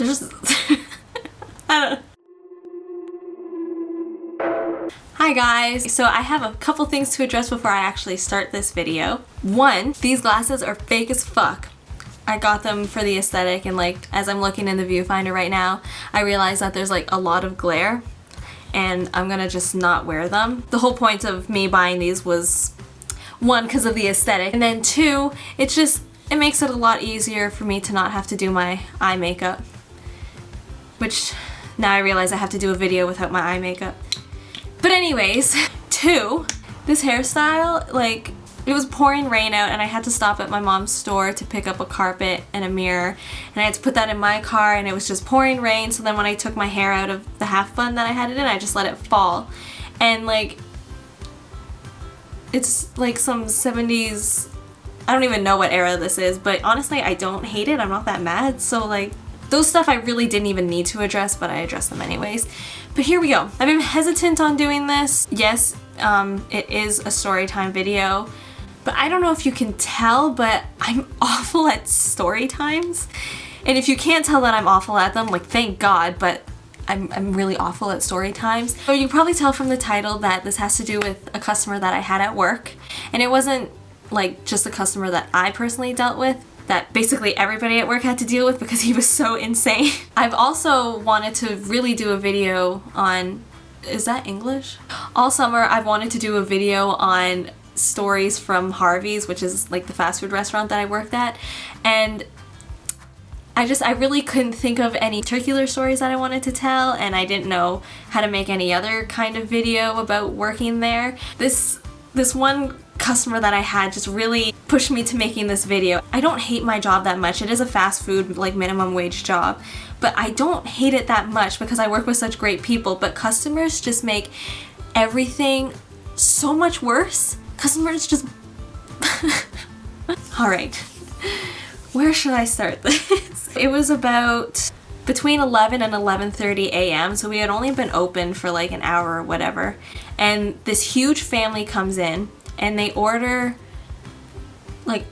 There's I don't know. Hi guys! So I have a couple things to address before I actually start this video. One, these glasses are fake as fuck. I got them for the aesthetic, and like as I'm looking in the viewfinder right now, I realize that there's like a lot of glare and I'm gonna just not wear them. The whole point of me buying these was one, because of the aesthetic, and then two, it makes it a lot easier for me to not have to do my eye makeup. Which now I realize I have to do a video without my eye makeup. But anyways, two, this hairstyle, like, it was pouring rain out and I had to stop at my mom's store to pick up a carpet and a mirror, and I had to put that in my car, and it was just pouring rain. So then when I took my hair out of the half bun that I had it in, I just let it fall. And like, it's like some 70s, I don't even know what era this is, but honestly I don't hate it. I'm not that mad. So like, those stuff I really didn't even need to address, but I addressed them anyways. But here we go. I've been hesitant on doing this. Yes, it is a story time video, but I don't know if you can tell, but I'm awful at story times. And if you can't tell that I'm awful at them, like, thank God, but I'm really awful at story times. So you can probably tell from the title that this has to do with a customer that I had at work. And it wasn't like just a customer that I personally dealt with, that basically everybody at work had to deal with because he was so insane. I've also wanted to really do a video on, is that English? All summer I've wanted to do a video on stories from Harvey's, which is like the fast food restaurant that I worked at, and I really couldn't think of any particular stories that I wanted to tell, and I didn't know how to make any other kind of video about working there. This one customer that I had just really pushed me to making this video. I don't hate my job that much. It is a fast food, like, minimum wage job, but I don't hate it that much because I work with such great people. But customers just make everything so much worse. Customers just Alright, where should I start this? It was about between 11 and 11:30 a.m. so we had only been open for like an hour or whatever, and this huge family comes in and they order like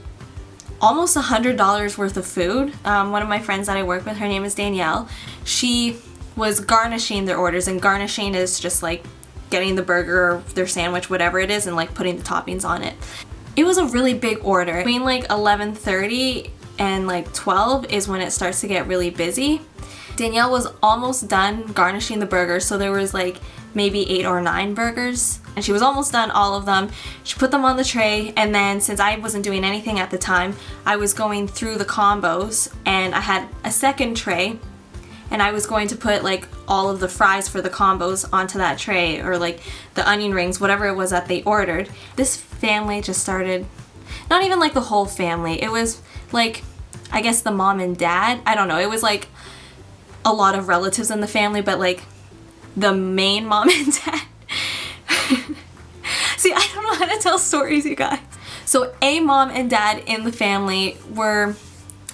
almost $100 worth of food. One of my friends that I work with, her name is Danielle, she was garnishing their orders, and garnishing is just like getting the burger or their sandwich, whatever it is, and like putting the toppings on it. It was a really big order. Between like 11:30 and like 12 is when it starts to get really busy. Danielle was almost done garnishing the burgers, so there was like maybe 8 or 9 burgers, and she was almost done all of them. She put them on the tray, and then since I wasn't doing anything at the time, I was going through the combos, and I had a second tray, and I was going to put like all of the fries for the combos onto that tray, or like the onion rings, whatever it was that they ordered. This family just started, not even like the whole family, it was like, I guess the mom and dad, I don't know, it was like a lot of relatives in the family, but like the main mom and dad. See, I don't know how to tell stories, you guys. So a mom and dad in the family were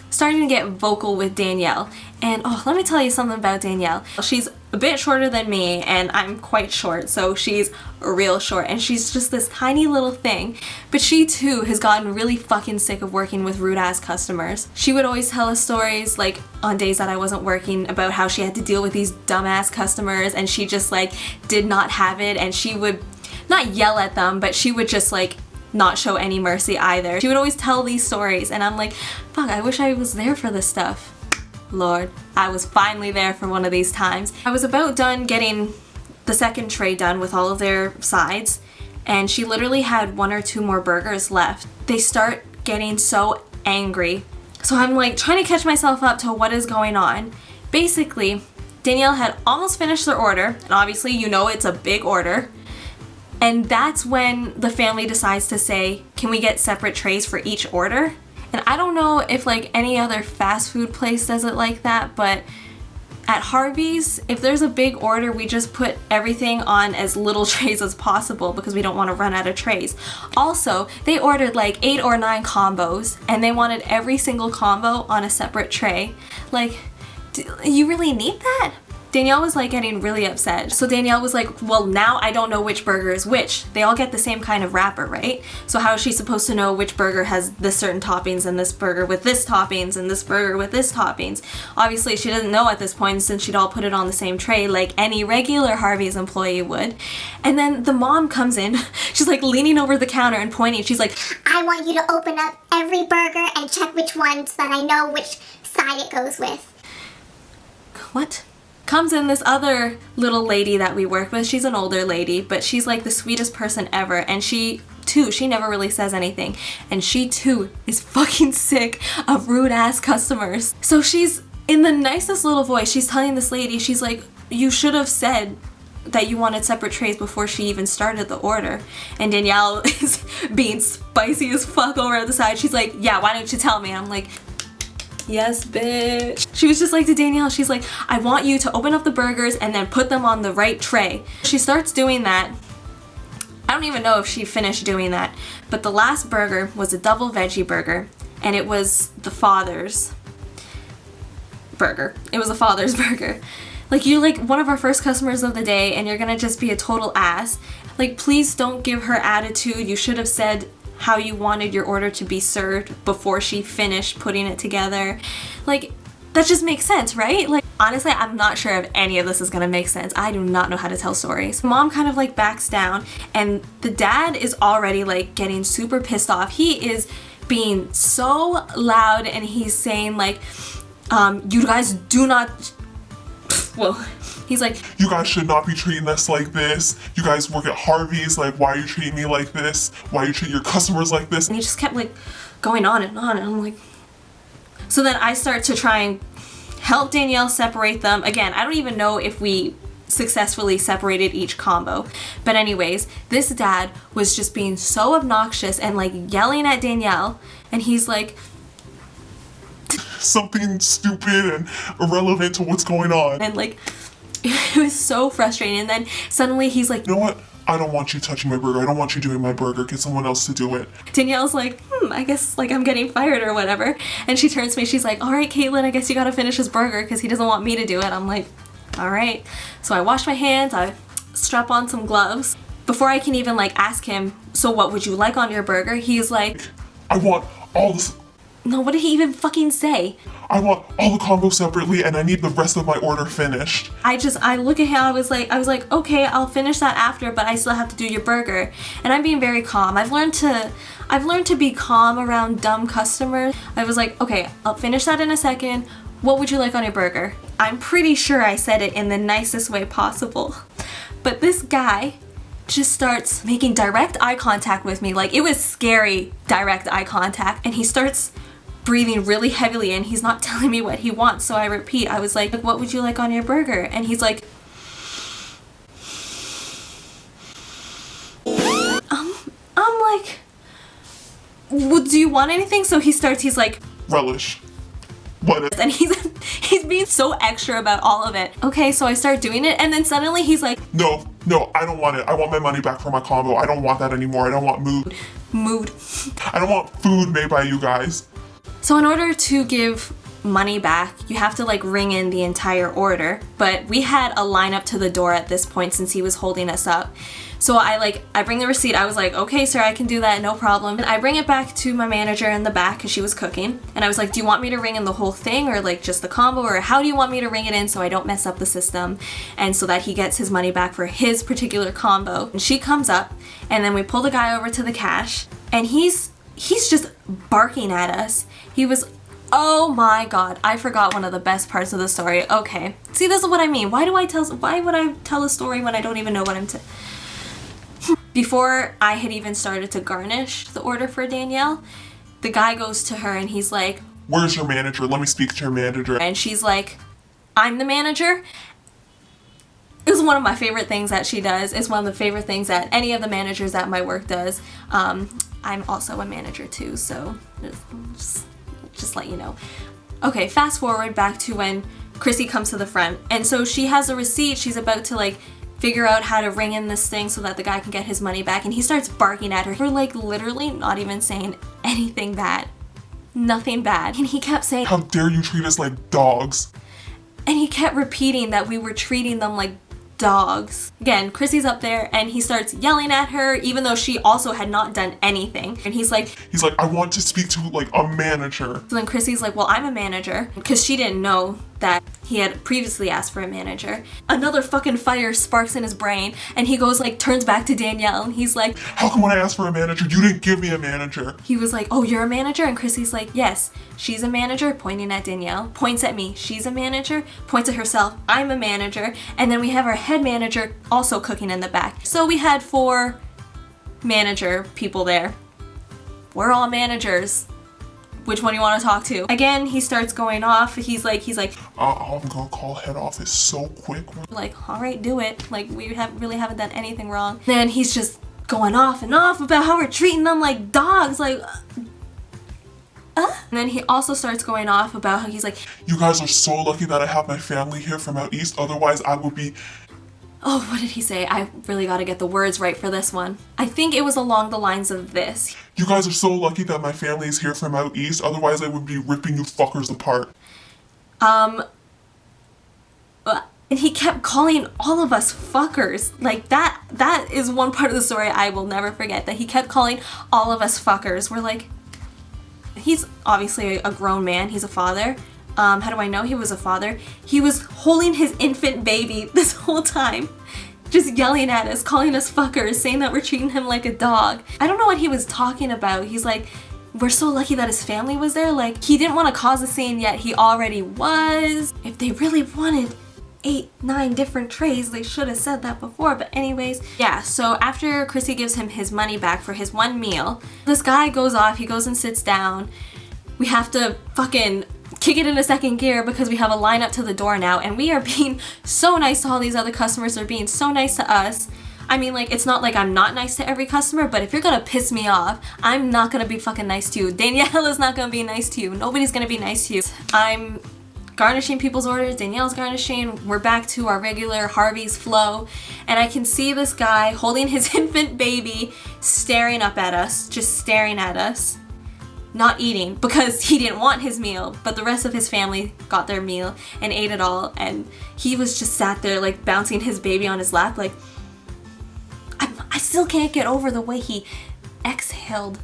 starting to get vocal with Danielle. And oh, let me tell you something about Danielle. She's a bit shorter than me, and I'm quite short, so she's real short, and she's just this tiny little thing. But she too has gotten really fucking sick of working with rude ass customers. She would always tell us stories, like on days that I wasn't working, about how she had to deal with these dumbass customers, and she just like did not have it, and she would not yell at them, but she would just like not show any mercy either. She would always tell these stories, and I'm like, fuck, I wish I was there for this stuff. Lord, I was finally there for one of these times. I was about done getting the second tray done with all of their sides, and she literally had 1 or 2 more burgers left. They start getting so angry. So I'm like trying to catch myself up to what is going on. Basically, Danielle had almost finished their order, and obviously you know it's a big order. And that's when the family decides to say, can we get separate trays for each order? And I don't know if like any other fast food place does it like that, but at Harvey's, if there's a big order, we just put everything on as little trays as possible because we don't want to run out of trays. Also, they ordered like 8 or 9 combos, and they wanted every single combo on a separate tray. Like, do you really need that? Danielle was like getting really upset. So Danielle was like, well, now I don't know which burger is which. They all get the same kind of wrapper, right? So how is she supposed to know which burger has this certain toppings and this burger with this toppings and this burger with this toppings? Obviously she doesn't know at this point since she'd all put it on the same tray like any regular Harvey's employee would. And then the mom comes in, she's like leaning over the counter and pointing. She's like, I want you to open up every burger and check which one so that I know which side it goes with. What? Comes in this other little lady that we work with. She's an older lady, but she's like the sweetest person ever, and she never really says anything, and she too is fucking sick of rude ass customers. So she's in the nicest little voice, she's telling this lady, she's like, you should have said that you wanted separate trays before she even started the order. And Danielle is being spicy as fuck over at the side. She's like, yeah, why don't you tell me? I'm like, yes, bitch. She was just like to Danielle, she's like, I want you to open up the burgers and then put them on the right tray. She starts doing that. I don't even know if she finished doing that, but the last burger was a double veggie burger, and it was the father's burger. It was a father's burger. Like, you're like one of our first customers of the day and you're gonna just be a total ass. Like, please don't give her attitude. You should have said how you wanted your order to be served before she finished putting it together. Like, that just makes sense, right? Like, honestly, I'm not sure if any of this is gonna make sense. I do not know how to tell stories. Mom kind of like backs down, and the dad is already like getting super pissed off. He is being so loud, and he's saying like, you guys do not, well, he's like, you guys should not be treating us like this. You guys work at Harvey's, like, why are you treating me like this? Why are you treating your customers like this? And he just kept like going on, and I'm like, so then I start to try and help Danielle separate them. Again, I don't even know if we successfully separated each combo. But anyways, this dad was just being so obnoxious and like yelling at Danielle, and he's like, something stupid and irrelevant to what's going on. And like, it was so frustrating. And then suddenly he's like, you know what? I don't want you touching my burger. I don't want you doing my burger. Get someone else to do it. Danielle's like, I guess like I'm getting fired or whatever. And she turns to me, she's like, all right, Caitlin, I guess you gotta finish his burger because he doesn't want me to do it. I'm like, all right. So I wash my hands, I strap on some gloves. Before I can even like ask him, so what would you like on your burger? He's like, I want all this. No, what did he even fucking say? I want all the combos separately and I need the rest of my order finished. I look at him, I was like, okay, I'll finish that after, but I still have to do your burger. And I'm being very calm. I've learned to be calm around dumb customers. I was like, okay, I'll finish that in a second. What would you like on your burger? I'm pretty sure I said it in the nicest way possible. But this guy just starts making direct eye contact with me. Like, it was scary direct eye contact. And he starts breathing really heavily and he's not telling me what he wants. So I repeat, I was like, what would you like on your burger? And he's like, I'm like, well, do you want anything? So he's like, relish. What? And he's being so extra about all of it. Okay, so I start doing it, and then suddenly he's like, no, I don't want it. I want my money back for my combo. I don't want that anymore. I don't want mood. I don't want food made by you guys. So in order to give money back, you have to like ring in the entire order, but we had a line up to the door at this point since he was holding us up. So I bring the receipt. I was like, okay, sir, I can do that, no problem. And I bring it back to my manager in the back because she was cooking. And I was like, do you want me to ring in the whole thing or like just the combo, or how do you want me to ring it in so I don't mess up the system and so that he gets his money back for his particular combo? And she comes up, and then we pull the guy over to the cash, and he's just barking at us. He was, oh my god, I forgot one of the best parts of the story. Okay, see, this is what I mean. Why would I tell a story when I don't even know what I'm Before I had even started to garnish the order for Danielle, the guy goes to her and he's like, where's your manager? Let me speak to your manager. And she's like, I'm the manager. It's one of my favorite things that she does. It's one of the favorite things that any of the managers at my work does. I'm also a manager too, so just let you know. Okay, fast forward back to when Chrissy comes to the front. And so she has a receipt. She's about to like figure out how to ring in this thing so that the guy can get his money back, and he starts barking at her for like literally not even saying anything bad. Nothing bad. And he kept saying, how dare you treat us like dogs? And he kept repeating that we were treating them like dogs. Again, Chrissy's up there and he starts yelling at her even though she also had not done anything. And he's like, I want to speak to like a manager. So then Chrissy's like, well, I'm a manager, because she didn't know that he had previously asked for a manager. Another fucking fire sparks in his brain and he goes like, turns back to Danielle and he's like, how come when I asked for a manager, you didn't give me a manager? He was like, oh, you're a manager? And Chrissy's like, yes, she's a manager, pointing at Danielle, points at me, she's a manager, points at herself, I'm a manager, and then we have our head manager also cooking in the back. So we had 4 manager people there. We're all managers. Which one do you want to talk to? Again, he starts going off. He's like, I'm gonna call head office so quick. Like, all right, do it. Like, we really haven't done anything wrong. Then he's just going off and off about how we're treating them like dogs. Like, And then he also starts going off about how he's like, you guys are so lucky that I have my family here from out east. Otherwise, I would be... Oh, what did he say? I really got to get the words right for this one. I think it was along the lines of this. You guys are so lucky that my family is here from out east. Otherwise, I would be ripping you fuckers apart. And he kept calling all of us fuckers. Like, that is one part of the story I will never forget, that he kept calling all of us fuckers. We're like, he's obviously a grown man. He's a father. How do I know he was a father? He was holding his infant baby this whole time, just yelling at us, calling us fuckers, saying that we're treating him like a dog. I don't know what he was talking about. He's like, we're so lucky that his family was there. Like, he didn't want to cause a scene yet. He already was. If they really wanted 8, 9 different trays, they should have said that before. But anyways, yeah, so after Chrissy gives him his money back for his one meal, this guy goes off, he goes and sits down. We have to fucking kick it into second gear because we have a line up to the door now and we are being so nice to all these other customers. They're being so nice to us. I mean, like, it's not like I'm not nice to every customer, but if you're gonna piss me off, I'm not gonna be fucking nice to you. Danielle is not gonna be nice to you. Nobody's gonna be nice to you. I'm garnishing people's orders, Danielle's garnishing, we're back to our regular Harvey's flow, and I can see this guy holding his infant baby staring up at us, just staring at us, not eating because he didn't want his meal, but the rest of his family got their meal and ate it all, and he was just sat there like bouncing his baby on his lap like, I still can't get over the way he exhaled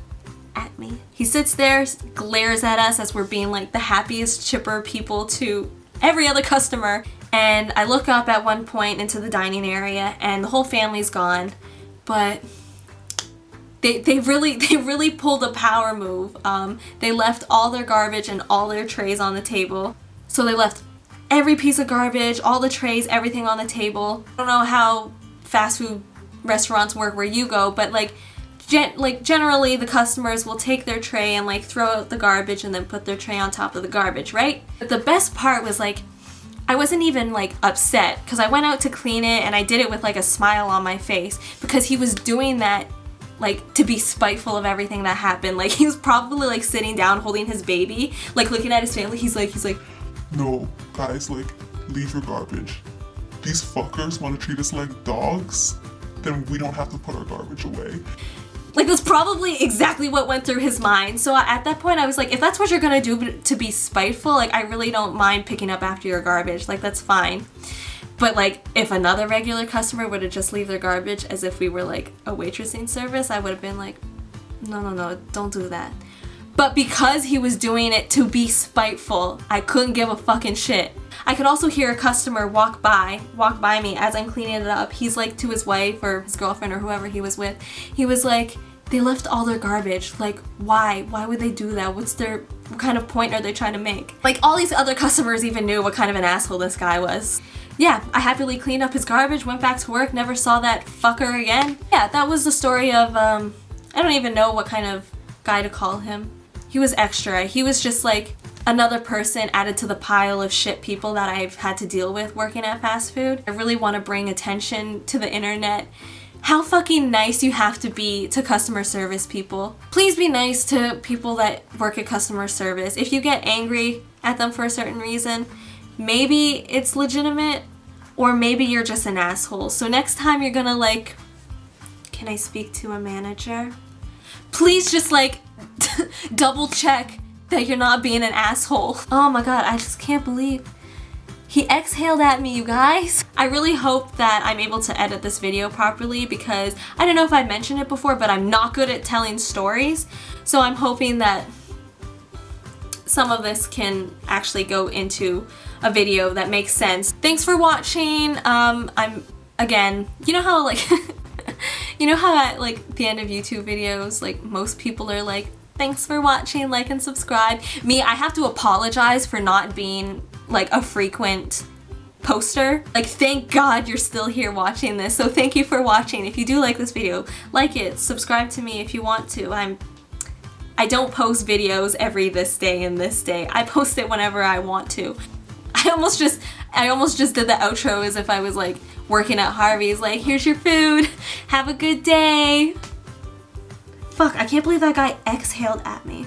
at me. He sits there, glares at us as we're being like the happiest, chipper people to every other customer. And I look up at one point into the dining area and the whole family's gone. But they really pulled a power move. They left all their garbage and all their trays on the table. So they left every piece of garbage, all the trays, everything on the table. I don't know how fast food restaurants work where you go, but like generally the customers will take their tray and like throw out the garbage and then put their tray on top of the garbage, right? But the best part was like, I wasn't even like upset because I went out to clean it and I did it with like a smile on my face because he was doing that like to be spiteful of everything that happened. Like he was probably like sitting down holding his baby, like looking at his family. He's like, no, guys, like, leave your garbage. These fuckers want to treat us like dogs? Then we don't have to put our garbage away. Like, that's probably exactly what went through his mind. So at that point, I was like, if that's what you're gonna do to be spiteful, like, I really don't mind picking up after your garbage. Like, that's fine. But, like, if another regular customer would have just leave their garbage as if we were, like, a waitressing service, I would have been like, no, don't do that. But because he was doing it to be spiteful, I couldn't give a fucking shit. I could also hear a customer walk by me as I'm cleaning it up. He's like to his wife or his girlfriend or whoever he was with. He was like, they left all their garbage. Like, why? Why would they do that? What kind of point are they trying to make? Like, all these other customers even knew what kind of an asshole this guy was. Yeah, I happily cleaned up his garbage, went back to work, never saw that fucker again. Yeah, that was the story of, I don't even know what kind of guy to call him. He was extra. He was just like another person added to the pile of shit people that I've had to deal with working at fast food. I really want to bring attention to the internet. How fucking nice you have to be to customer service people. Please be nice to people that work at customer service. If you get angry at them for a certain reason, maybe it's legitimate or maybe you're just an asshole. So next time you're gonna like, can I speak to a manager? Please just like double check that you're not being an asshole. Oh my god, I just can't believe He exhaled at me, you guys. I really hope that I'm able to edit this video properly because I don't know if I mentioned it before, but I'm not good at telling stories. So I'm hoping that some of this can actually go into a video that makes sense. Thanks for watching. Again, you know how like, you know how at like the end of YouTube videos, like most people are like, thanks for watching, like and subscribe. Me, I have to apologize for not being like a frequent poster. Like, thank God you're still here watching this. So thank you for watching. If you do like this video, like it, subscribe to me if you want to. I don't post videos every this day and this day. I post it whenever I want to. I almost just did the outro as if I was like working at Harvey's, like, here's your food, have a good day. Fuck, I can't believe that guy exhaled at me.